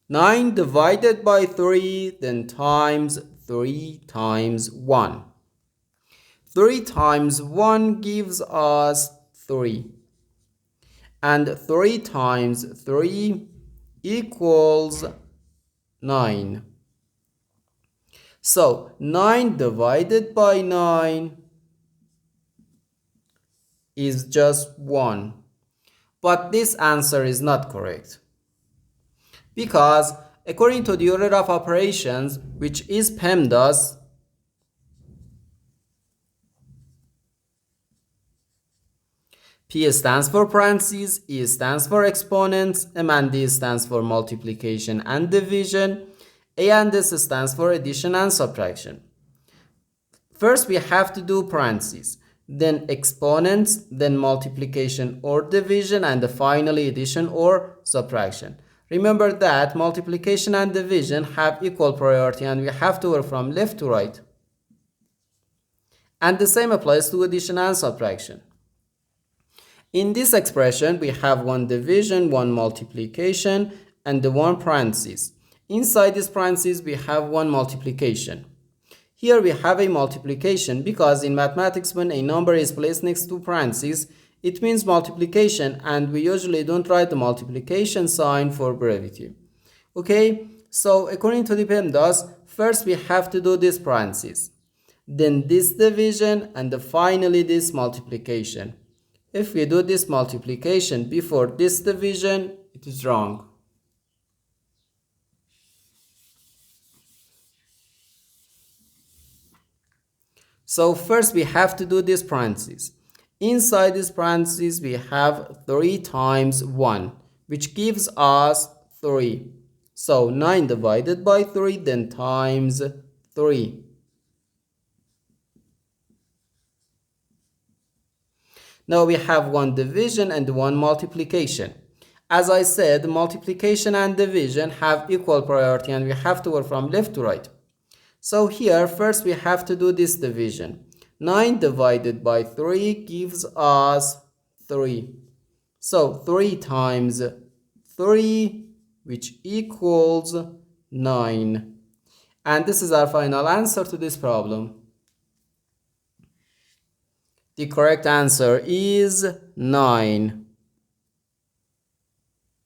9 divided by 3, then times 3 times 1. 3 times 1 gives us 3. And 3 times 3 equals 9. So 9 divided by 9 is just 1. But this answer is not correct, because according to the order of operations, which is PEMDAS, P stands for parentheses, E stands for exponents, M and D stands for multiplication and division, A and S stands for addition and subtraction. First we have to do parentheses, then exponents, then multiplication or division, and finally addition or subtraction. Remember that multiplication and division have equal priority and we have to work from left to right. And the same applies to addition and subtraction. In this expression, we have one division, one multiplication, and the one parentheses. Inside this parentheses, we have one multiplication. Here we have a multiplication because in mathematics, when a number is placed next to parentheses, it means multiplication, and we usually don't write the multiplication sign for brevity. Okay, so according to the PEMDAS, first we have to do this parentheses, then this division, and finally this multiplication. If we do this multiplication before this division, it is wrong. So first we have to do this parentheses. Inside this parentheses we have 3 times 1, which gives us 3. So 9 divided by 3, then times 3. Now we have one division and one multiplication. As I said, multiplication and division have equal priority and we have to work from left to right. So here, first we have to do this division. 9 divided by 3 gives us 3. So 3 times 3, which equals 9. And this is our final answer to this problem. The correct answer is 9.